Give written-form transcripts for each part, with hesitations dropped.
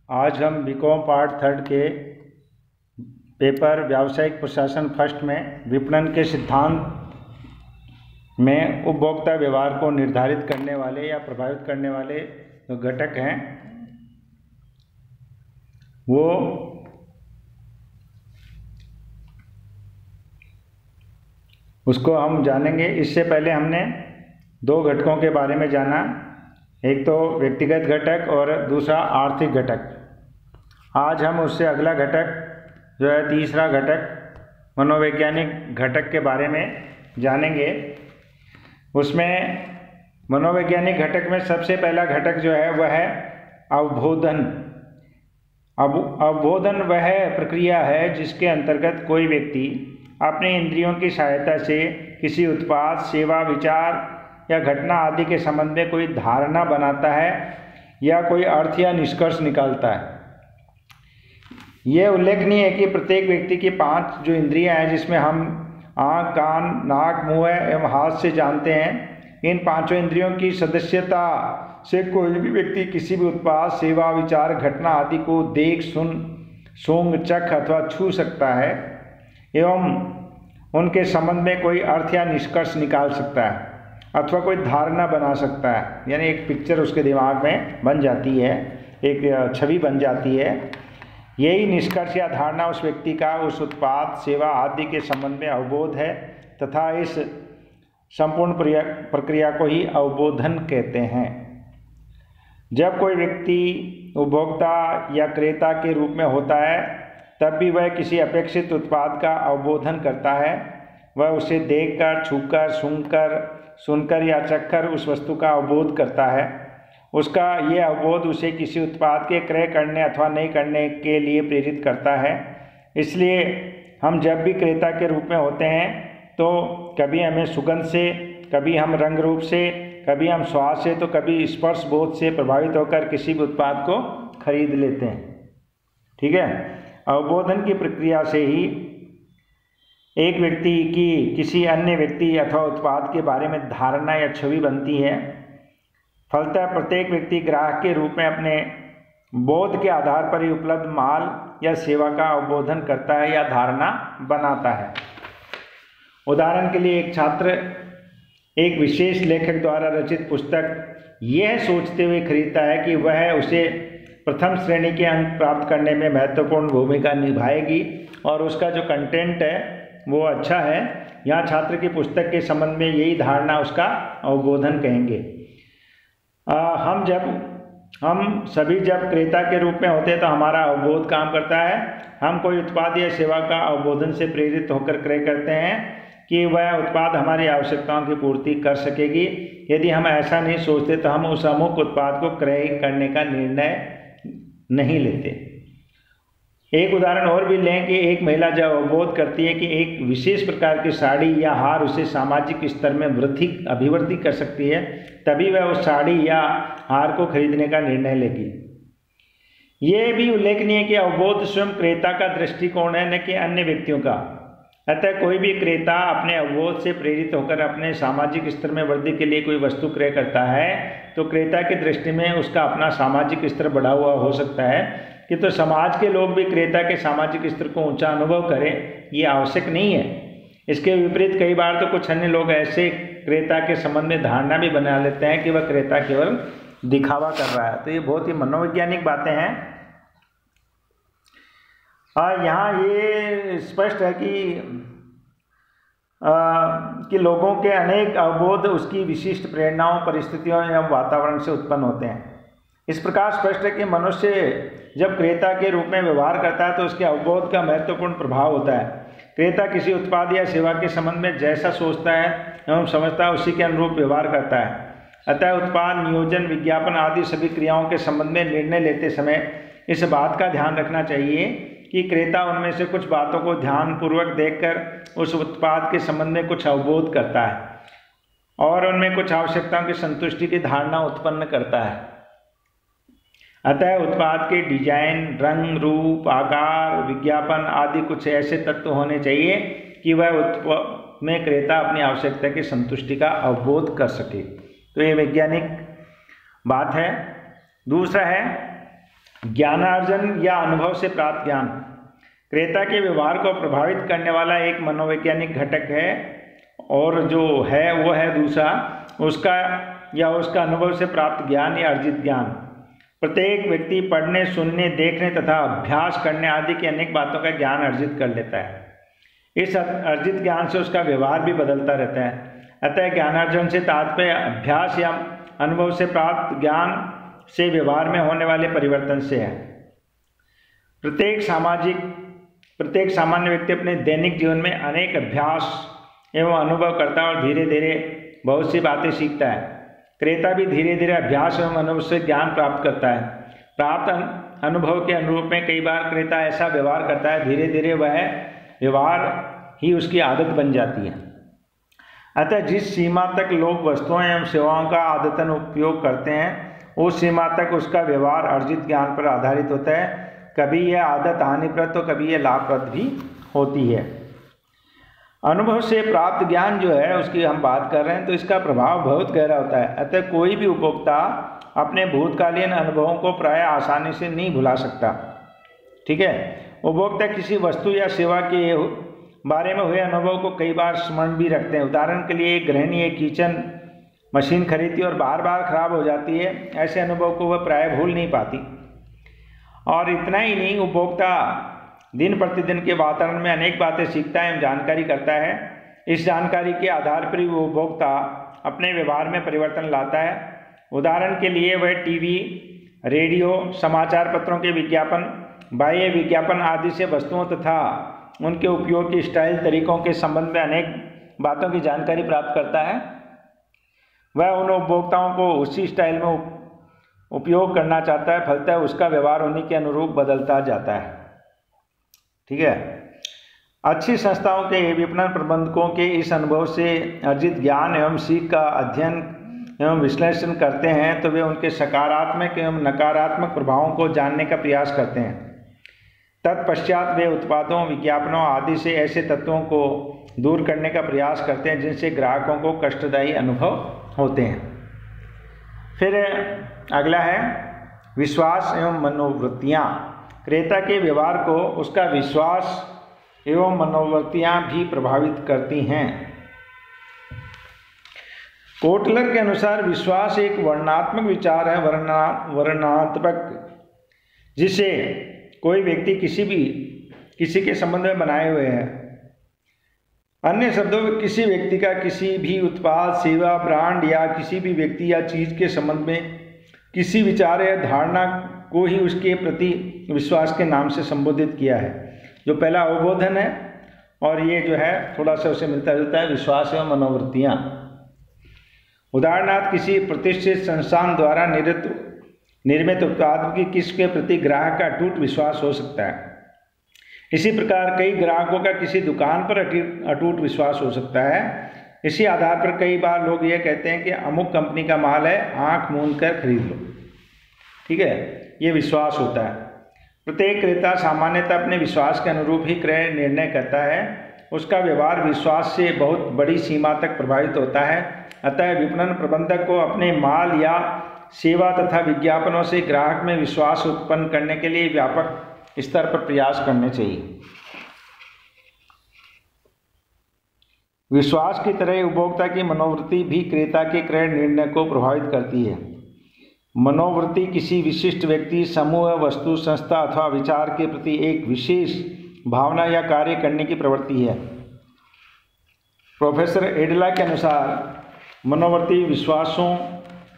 आज हम BCom part 3 के पेपर व्यावसायिक प्रशासन फर्स्ट में विपणन के सिद्धांत में उपभोक्ता व्यवहार को निर्धारित करने वाले या प्रभावित करने वाले जो घटक हैं वो उसको हम जानेंगे। इससे पहले हमने दो घटकों के बारे में जाना, एक तो व्यक्तिगत घटक और दूसरा आर्थिक घटक। आज हम उससे अगला घटक जो है तीसरा घटक मनोवैज्ञानिक घटक के बारे में जानेंगे। उसमें मनोवैज्ञानिक घटक में सबसे पहला घटक जो है वह है अवबोधन। अवबोधन वह प्रक्रिया है जिसके अंतर्गत कोई व्यक्ति अपने इंद्रियों की सहायता से किसी उत्पाद, सेवा, विचार या घटना आदि के संबंध में कोई धारणा बनाता है या कोई अर्थ या निष्कर्ष निकालता है। यह उल्लेखनीय है कि प्रत्येक व्यक्ति की 5 जो इंद्रियां हैं जिसमें हम आँख, कान, नाक, मुंह एवं हाथ से जानते हैं, इन 5 इंद्रियों की सदस्यता से कोई भी व्यक्ति किसी भी उत्पाद, सेवा, विचार, घटना आदि को देख, सुन, सूंघ, चख अथवा छू सकता है एवं उनके संबंध में कोई अर्थ या निष्कर्ष निकाल सकता है अथवा कोई धारणा बना सकता है। यानी एक पिक्चर उसके दिमाग में बन जाती है, एक छवि बन जाती है। यही निष्कर्ष या धारणा उस व्यक्ति का उस उत्पाद, सेवा आदि के संबंध में अवबोध है तथा इस संपूर्ण प्रक्रिया को ही अवबोधन कहते हैं। जब कोई व्यक्ति उपभोक्ता या क्रेता के रूप में होता है तब भी वह किसी अपेक्षित उत्पाद का अवबोधन करता है। वह उसे देखकर, छूकर, सूंघकर, सुनकर या चखकर उस वस्तु का अवबोध करता है। उसका यह अवबोध उसे किसी उत्पाद के क्रय करने अथवा नहीं करने के लिए प्रेरित करता है। इसलिए हम जब भी क्रेता के रूप में होते हैं तो कभी हमें सुगंध से, कभी हम रंग रूप से, कभी हम स्वाद से, तो कभी स्पर्श बोध से प्रभावित होकर किसी भी उत्पाद को खरीद लेते हैं। ठीक है। अवबोधन की प्रक्रिया से ही एक व्यक्ति की किसी अन्य व्यक्ति अथवा उत्पाद के बारे में धारणा या छवि बनती है। फलतः प्रत्येक व्यक्ति ग्राहक के रूप में अपने बोध के आधार पर ही उपलब्ध माल या सेवा का अवबोधन करता है या धारणा बनाता है। उदाहरण के लिए एक छात्र एक विशेष लेखक द्वारा रचित पुस्तक यह सोचते हुए खरीदता है कि वह उसे प्रथम श्रेणी के अंक प्राप्त करने में महत्वपूर्ण भूमिका निभाएगी और उसका जो कंटेंट है वो अच्छा है। यहाँ छात्र की पुस्तक के संबंध में यही धारणा उसका अवबोधन कहेंगे। हम सभी जब क्रेता के रूप में होते हैं तो हमारा अवबोध काम करता है। हम कोई उत्पाद या सेवा का अवबोधन से प्रेरित होकर क्रय करते हैं कि वह उत्पाद हमारी आवश्यकताओं की पूर्ति कर सकेगी। यदि हम ऐसा नहीं सोचते तो हम उस अमुक उत्पाद को क्रय करने का निर्णय नहीं लेते। एक उदाहरण और भी लें कि एक महिला जब अवबोध करती है कि एक विशेष प्रकार की साड़ी या हार उसे सामाजिक स्तर में अभिवृद्धि कर सकती है, तभी वह उस साड़ी या हार को खरीदने का निर्णय लेगी। यह भी उल्लेखनीय है कि अवबोध स्वयं क्रेता का दृष्टिकोण है, न कि अन्य व्यक्तियों का। अतः कोई भी क्रेता अपने अवबोध से प्रेरित होकर अपने सामाजिक स्तर में वृद्धि के लिए कोई वस्तु क्रय करता है तो क्रेता की दृष्टि में उसका अपना सामाजिक स्तर बढ़ा हुआ हो सकता है कि तो समाज के लोग भी क्रेता के सामाजिक स्तर को ऊंचा अनुभव करें, ये आवश्यक नहीं है। इसके विपरीत कई बार तो कुछ अन्य लोग ऐसे क्रेता के संबंध में धारणा भी बना लेते हैं कि वह क्रेता केवल दिखावा कर रहा है। तो ये बहुत ही मनोवैज्ञानिक बातें हैं। यहाँ ये स्पष्ट है कि लोगों के अनेक अवबोध उसकी विशिष्ट प्रेरणाओं, परिस्थितियों एवं वातावरण से उत्पन्न होते हैं। इस प्रकार स्पष्ट है कि मनुष्य जब क्रेता के रूप में व्यवहार करता है तो उसके अवबोध का महत्वपूर्ण प्रभाव होता है। क्रेता किसी उत्पाद या सेवा के संबंध में जैसा सोचता है एवं समझता है उसी के अनुरूप व्यवहार करता है। अतः उत्पाद, नियोजन, विज्ञापन आदि सभी क्रियाओं के संबंध में निर्णय लेते समय इस बात का ध्यान रखना चाहिए कि क्रेता उनमें से कुछ बातों को ध्यानपूर्वक देखकर उस उत्पाद के संबंध में कुछ अवबोध करता है और उनमें कुछ आवश्यकताओं की संतुष्टि की धारणा उत्पन्न करता है। अतः उत्पाद के डिजाइन, रंग, रूप, आकार, विज्ञापन आदि कुछ ऐसे तत्व होने चाहिए कि वह में क्रेता अपनी आवश्यकता की संतुष्टि का अवबोध कर सके। तो ये वैज्ञानिक बात है। दूसरा है ज्ञानार्जन या अनुभव से प्राप्त ज्ञान क्रेता के व्यवहार को प्रभावित करने वाला एक मनोवैज्ञानिक घटक है, और जो है वो है दूसरा उसका अनुभव से प्राप्त ज्ञान या अर्जित ज्ञान। प्रत्येक व्यक्ति पढ़ने, सुनने, देखने तथा अभ्यास करने आदि की अनेक बातों का ज्ञान अर्जित कर लेता है। इस अर्जित ज्ञान से उसका व्यवहार भी बदलता रहता है। अतः ज्ञानार्जन से तात्पर्य अभ्यास या अनुभव से प्राप्त ज्ञान से व्यवहार में होने वाले परिवर्तन से है। प्रत्येक सामान्य व्यक्ति अपने दैनिक जीवन में अनेक अभ्यास एवं अनुभव करता है और धीरे धीरे बहुत सी बातें सीखता है। क्रेता भी धीरे धीरे अभ्यास एवं अनुभव से ज्ञान प्राप्त करता है। प्राप्त अनुभव के अनुरूप में कई बार क्रेता ऐसा व्यवहार करता है, धीरे धीरे वह व्यवहार ही उसकी आदत बन जाती है। अतः जिस सीमा तक लोग वस्तुओं एवं सेवाओं का आदतन उपयोग करते हैं, उस सीमा तक उसका व्यवहार अर्जित ज्ञान पर आधारित होता है। कभी यह आदत हानिप्रद तो कभी यह लाभप्रद भी होती है। अनुभव से प्राप्त ज्ञान जो है उसकी हम बात कर रहे हैं, तो इसका प्रभाव बहुत गहरा होता है। अतः कोई भी उपभोक्ता अपने भूतकालीन अनुभवों को प्राय आसानी से नहीं भुला सकता। ठीक है, उपभोक्ता किसी वस्तु या सेवा के बारे में हुए अनुभव को कई बार स्मरण भी रखते हैं। उदाहरण के लिए एक गृहिणी एक किचन मशीन खरीदती है और बार बार खराब हो जाती है। ऐसे अनुभव को वह प्राय भूल नहीं पाती। और इतना ही नहीं, उपभोक्ता दिन प्रतिदिन के वातावरण में अनेक बातें सीखता है एवं जानकारी करता है। इस जानकारी के आधार पर ही वो उपभोक्ता अपने व्यवहार में परिवर्तन लाता है। उदाहरण के लिए वह टीवी, रेडियो, समाचार पत्रों के विज्ञापन, बाह्य विज्ञापन आदि से वस्तुओं तथा उनके उपयोग के स्टाइल तरीकों के संबंध में अनेक बातों की जानकारी प्राप्त करता है। वह उन उपभोक्ताओं को उसी स्टाइल में उपयोग करना चाहता है। फलतः उसका व्यवहार उन्हीं के अनुरूप बदलता जाता है। ठीक है, अच्छी संस्थाओं के विपणन प्रबंधकों के इस अनुभव से अर्जित ज्ञान एवं सीख का अध्ययन एवं विश्लेषण करते हैं, तो वे उनके सकारात्मक एवं नकारात्मक प्रभावों को जानने का प्रयास करते हैं। तत्पश्चात वे उत्पादों, विज्ञापनों आदि से ऐसे तत्वों को दूर करने का प्रयास करते हैं जिनसे ग्राहकों को कष्टदायी अनुभव होते हैं। फिर अगला है विश्वास एवं मनोवृत्तियाँ। क्रेता के व्यवहार को उसका विश्वास एवं मनोवृत्तियाँ भी प्रभावित करती हैं। कोटलर के अनुसार विश्वास एक वर्णनात्मक विचार है, वर्णनात्मक, जिसे कोई व्यक्ति किसी के संबंध में बनाए हुए है। अन्य शब्दों में किसी व्यक्ति का किसी भी उत्पाद, सेवा, ब्रांड या किसी भी व्यक्ति या चीज़ के संबंध में किसी विचार या धारणा को ही उसके प्रति विश्वास के नाम से संबोधित किया है। जो पहला अवबोधन है और ये जो है थोड़ा सा उसे मिलता जुलता है, विश्वास एवं मनोवृत्तियाँ। उदाहरणार्थ किसी प्रतिष्ठित संस्थान द्वारा निर्मित उत्पाद की किसके प्रति ग्राहक का अटूट विश्वास हो सकता है। इसी प्रकार कई ग्राहकों का किसी दुकान पर अटूट विश्वास हो सकता है। इसी आधार पर कई बार लोग ये कहते हैं कि अमुक कंपनी का माल है, आंख मूंद कर खरीद लो। ठीक है, ये विश्वास होता है। प्रत्येक क्रेता सामान्यतः अपने विश्वास के अनुरूप ही क्रय निर्णय करता है। उसका व्यवहार विश्वास से बहुत बड़ी सीमा तक प्रभावित होता है। अतः विपणन प्रबंधक को अपने माल या सेवा तथा विज्ञापनों से ग्राहक में विश्वास उत्पन्न करने के लिए व्यापक स्तर पर प्रयास करने चाहिए। विश्वास की तरह उपभोक्ता की मनोवृत्ति भी क्रेता के क्रय निर्णय को प्रभावित करती है। मनोवृत्ति किसी विशिष्ट व्यक्ति, समूह, वस्तु, संस्था अथवा विचार के प्रति एक विशेष भावना या कार्य करने की प्रवृत्ति है। प्रोफेसर एडला के अनुसार मनोवृत्ति विश्वासों,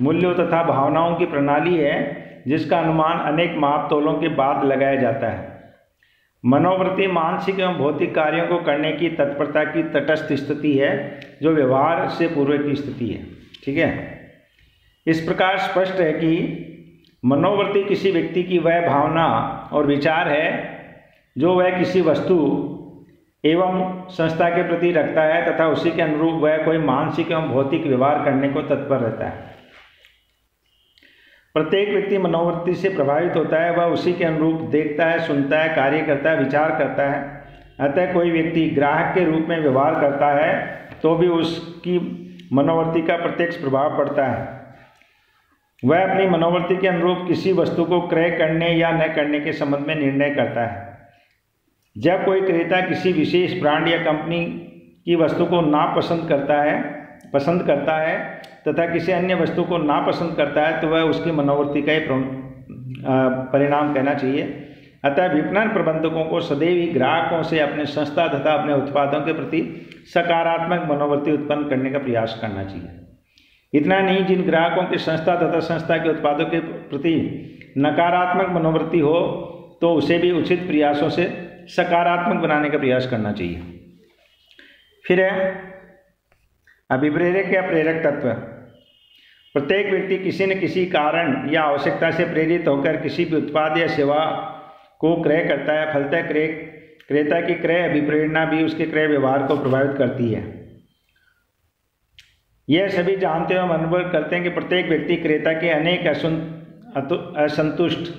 मूल्यों तथा भावनाओं की प्रणाली है जिसका अनुमान अनेक मापतोलों के बाद लगाया जाता है। मनोवृत्ति मानसिक एवं भौतिक कार्यों को करने की तत्परता की तटस्थ स्थिति है जो व्यवहार से पूर्व की स्थिति है। ठीक है, इस प्रकार स्पष्ट है कि मनोवृत्ति किसी व्यक्ति की वह भावना और विचार है जो वह किसी वस्तु एवं संस्था के प्रति रखता है तथा उसी के अनुरूप वह कोई मानसिक एवं भौतिक व्यवहार करने को तत्पर रहता है। प्रत्येक व्यक्ति मनोवृत्ति से प्रभावित होता है, वह उसी के अनुरूप देखता है, सुनता है, कार्य करता है, विचार करता है। अतः कोई व्यक्ति ग्राहक के रूप में व्यवहार करता है तो भी उसकी मनोवृत्ति का प्रत्यक्ष प्रभाव पड़ता है। वह अपनी मनोवृत्ति के अनुरूप किसी वस्तु को क्रय करने या न करने के संबंध में निर्णय करता है। जब कोई क्रेता किसी विशेष ब्रांड या कंपनी की वस्तु को पसंद करता है तथा किसी अन्य वस्तु को नापसंद करता है तो वह उसकी मनोवृत्ति का ही परिणाम कहना चाहिए। अतः विपणन प्रबंधकों को सदैव ही ग्राहकों से अपने संस्था तथा अपने उत्पादों के प्रति सकारात्मक मनोवृत्ति उत्पन्न करने का प्रयास करना चाहिए। इतना नहीं, जिन ग्राहकों की संस्था तथा संस्था के उत्पादों के प्रति नकारात्मक मनोवृत्ति हो तो उसे भी उचित प्रयासों से सकारात्मक बनाने का प्रयास करना चाहिए। फिर है अभिप्रेरक या प्रेरक तत्व। प्रत्येक व्यक्ति किसी न किसी कारण या आवश्यकता से प्रेरित होकर किसी भी उत्पाद या सेवा को क्रय करता है। फलतः क्रेता की क्रय अभिप्रेरणा भी उसके क्रय व्यवहार को प्रभावित करती है। यह सभी जानते हुए अनुभव करते हैं कि प्रत्येक व्यक्ति क्रेता के अनेक असंतुष्ट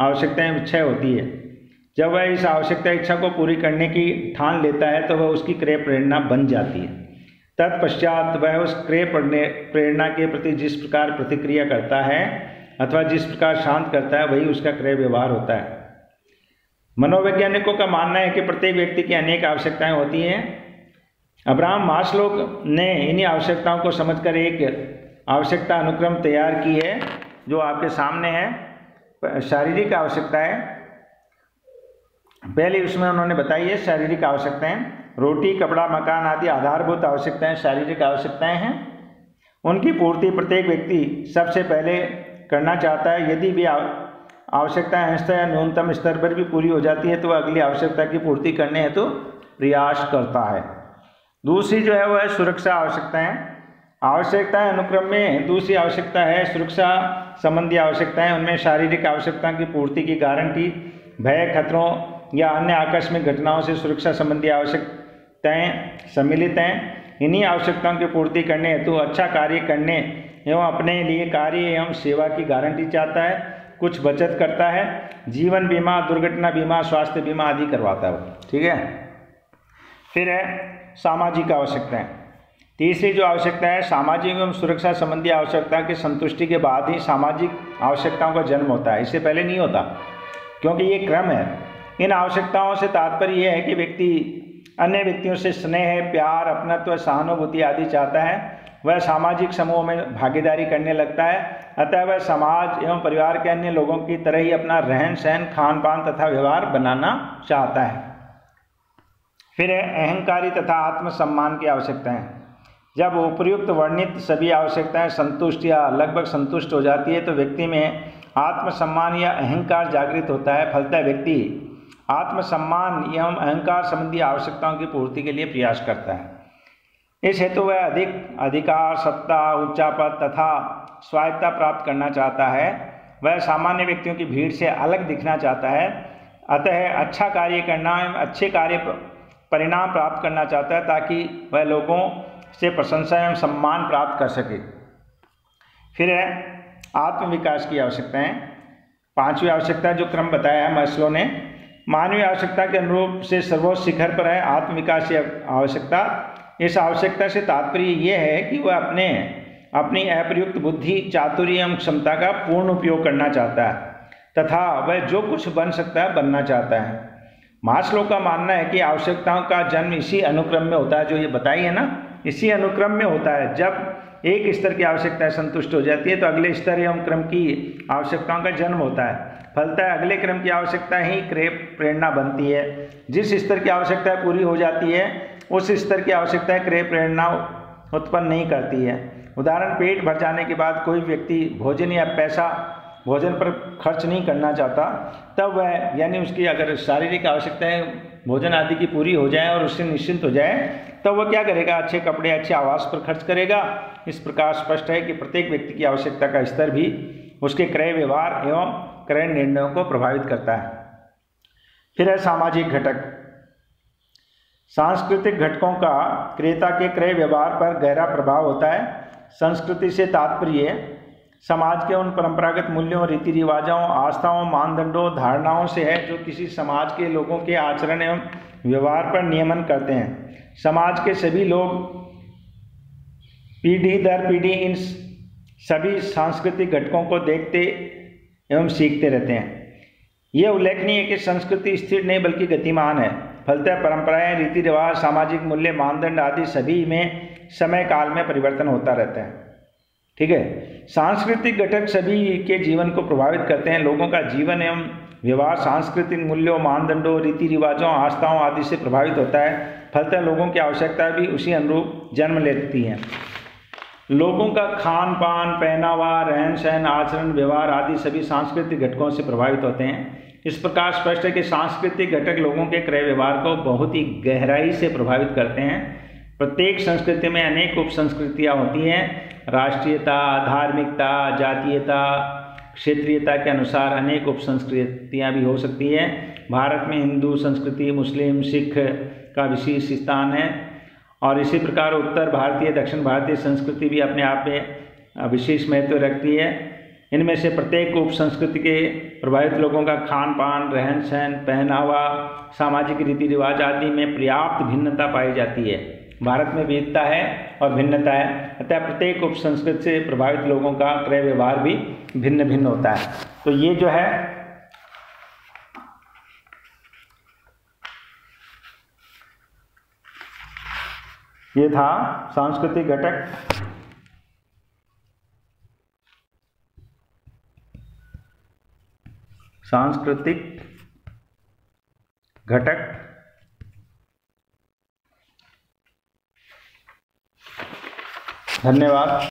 आवश्यकताएं इच्छाएं होती है। जब वह इस आवश्यकता इच्छा को पूरी करने की ठान लेता है तो वह उसकी क्रय प्रेरणा बन जाती है। तत्पश्चात वह उस क्रय प्रेरणा के प्रति जिस प्रकार प्रतिक्रिया करता है अथवा जिस प्रकार शांत करता है वही उसका क्रय व्यवहार होता है। मनोवैज्ञानिकों का मानना है कि प्रत्येक व्यक्ति की अनेक आवश्यकताएं होती हैं। अब्राहम मास्लो ने इन्हीं आवश्यकताओं को समझकर एक आवश्यकता अनुक्रम तैयार की है जो आपके सामने है। शारीरिक आवश्यकताएं पहले उसमें उन्होंने बताई है। शारीरिक आवश्यकताएं रोटी, कपड़ा, मकान आदि आधारभूत आवश्यकताएं शारीरिक आवश्यकताएं हैं। उनकी पूर्ति प्रत्येक व्यक्ति सबसे पहले करना चाहता है। यदि भी आवश्यकताएं अंशतः या न्यूनतम स्तर पर भी पूरी हो जाती है तो वह अगली आवश्यकता की पूर्ति करने हेतु प्रयास करता है। दूसरी जो है वह है सुरक्षा आवश्यकताएं अनुक्रम में दूसरी आवश्यकता है सुरक्षा संबंधी आवश्यकताएं। उनमें शारीरिक आवश्यकताओं की पूर्ति की गारंटी, भय, खतरों या अन्य आकस्मिक घटनाओं से सुरक्षा संबंधी आवश्यकताएं सम्मिलित हैं। इन्हीं आवश्यकताओं की पूर्ति करने हेतु अच्छा कार्य करने एवं अपने लिए कार्य एवं सेवा की गारंटी चाहता है, कुछ बचत करता है, जीवन बीमा, दुर्घटना बीमा, स्वास्थ्य बीमा आदि करवाता है। ठीक है। फिर है सामाजिक आवश्यकताएं। तीसरी जो आवश्यकता है सामाजिक एवं सुरक्षा संबंधी आवश्यकता की संतुष्टि के बाद ही सामाजिक आवश्यकताओं का जन्म होता है। इससे पहले नहीं होता, क्योंकि ये क्रम है। इन आवश्यकताओं से तात्पर्य यह है कि व्यक्ति अन्य व्यक्तियों से स्नेह, प्यार, अपनत्व, सहानुभूति आदि चाहता है। वह सामाजिक समूह में भागीदारी करने लगता है। अतः वह समाज एवं परिवार के अन्य लोगों की तरह ही अपना रहन सहन, खान पान तथा व्यवहार बनाना चाहता है। फिर है अहंकारी तथा आत्मसम्मान की आवश्यकताएं। जब उपर्युक्त वर्णित सभी आवश्यकताएं संतुष्ट या लगभग संतुष्ट हो जाती है तो व्यक्ति में आत्मसम्मान या अहंकार जागृत होता है। फलतः व्यक्ति आत्मसम्मान एवं अहंकार संबंधी आवश्यकताओं की पूर्ति के लिए प्रयास करता है। इस हेतु वह अधिकार, सत्ता, ऊंचा पद तथा स्वायत्ता प्राप्त करना चाहता है। वह सामान्य व्यक्तियों की भीड़ से अलग दिखना चाहता है। अतः अच्छा कार्य करना एवं अच्छे कार्य परिणाम प्राप्त करना चाहता है ताकि वह लोगों से प्रशंसा एवं सम्मान प्राप्त कर सके। फिर है आत्मविकास की आवश्यकताएं। पांचवी आवश्यकता जो क्रम बताया है मास्लो ने, मानवीय आवश्यकता के अनुरूप से सर्वोच्च शिखर पर है आत्मविकास की आवश्यकता। इस आवश्यकता से तात्पर्य यह है कि वह अपनी अप्रयुक्त बुद्धि, चातुर्य एवं क्षमता का पूर्ण उपयोग करना चाहता है तथा वह जो कुछ बन सकता है बनना चाहता है। मास्लो का मानना है कि आवश्यकताओं का जन्म इसी अनुक्रम में होता है, जो ये बताई है ना, इसी अनुक्रम में होता है। जब एक स्तर की आवश्यकता संतुष्ट हो जाती है तो अगले स्तर एवं क्रम की आवश्यकताओं का जन्म होता है। फलतः अगले क्रम की आवश्यकता ही क्रय प्रेरणा बनती है। जिस स्तर की आवश्यकता पूरी हो जाती है उस स्तर की आवश्यकता क्रय प्रेरणा उत्पन्न नहीं करती है। उदाहरण, पेट भर जाने के बाद कोई व्यक्ति भोजन या पैसा भोजन पर खर्च नहीं करना चाहता, तब वह यानी उसकी अगर शारीरिक आवश्यकताएं भोजन आदि की पूरी हो जाए और उससे निश्चिंत हो जाए तब वह क्या करेगा, अच्छे कपड़े, अच्छे आवास पर खर्च करेगा। इस प्रकार स्पष्ट है कि प्रत्येक व्यक्ति की आवश्यकता का स्तर भी उसके क्रय व्यवहार एवं क्रय निर्णयों को प्रभावित करता है। फिर है सामाजिक घटक। सांस्कृतिक घटकों का क्रेता के क्रय व्यवहार पर गहरा प्रभाव होता है। संस्कृति से तात्पर्य समाज के उन परंपरागत मूल्यों, रीति रिवाजों, आस्थाओं, मानदंडों, धारणाओं से है जो किसी समाज के लोगों के आचरण एवं व्यवहार पर नियमन करते हैं। समाज के सभी लोग पीढ़ी दर पीढ़ी इन सभी सांस्कृतिक घटकों को देखते एवं सीखते रहते हैं। यह उल्लेखनीय है कि संस्कृति स्थिर नहीं बल्कि गतिमान है। फलतः परंपराएं, रीति रिवाज, सामाजिक मूल्य, मानदंड आदि सभी में समय काल में परिवर्तन होता रहता है। ठीक है। सांस्कृतिक घटक सभी के जीवन को प्रभावित करते हैं। लोगों का जीवन एवं व्यवहार सांस्कृतिक मूल्यों, मानदंडों, रीति रिवाजों, आस्थाओं आदि से प्रभावित होता है। फलतः लोगों की आवश्यकता भी उसी अनुरूप जन्म लेती हैं। लोगों का खान पान, पहनावा, रहन सहन, आचरण, व्यवहार आदि सभी सांस्कृतिक घटकों से प्रभावित होते हैं। इस प्रकार स्पष्ट है कि सांस्कृतिक घटक लोगों के क्रय व्यवहार को बहुत ही गहराई से प्रभावित करते हैं। प्रत्येक संस्कृति में अनेक उप संस्कृतियाँ होती हैं। राष्ट्रीयता, धार्मिकता, जातीयता, क्षेत्रीयता के अनुसार अनेक उप संस्कृतियाँ भी हो सकती हैं। भारत में हिंदू संस्कृति, मुस्लिम, सिख का विशेष स्थान है और इसी प्रकार उत्तर भारतीय, दक्षिण भारतीय संस्कृति भी अपने आप में विशेष महत्व रखती है। इनमें से प्रत्येक उप संस्कृति के प्रभावित लोगों का खान पान, रहन सहन, पहनावा, सामाजिक रीति रिवाज आदि में पर्याप्त भिन्नता पाई जाती है। भारत में विविधता है और भिन्नता है, अतः प्रत्येक उप संस्कृति से प्रभावित लोगों का क्रय व्यवहार भी भिन्न भिन्न होता है। तो ये जो है ये था सांस्कृतिक घटक। सांस्कृतिक घटक। धन्यवाद।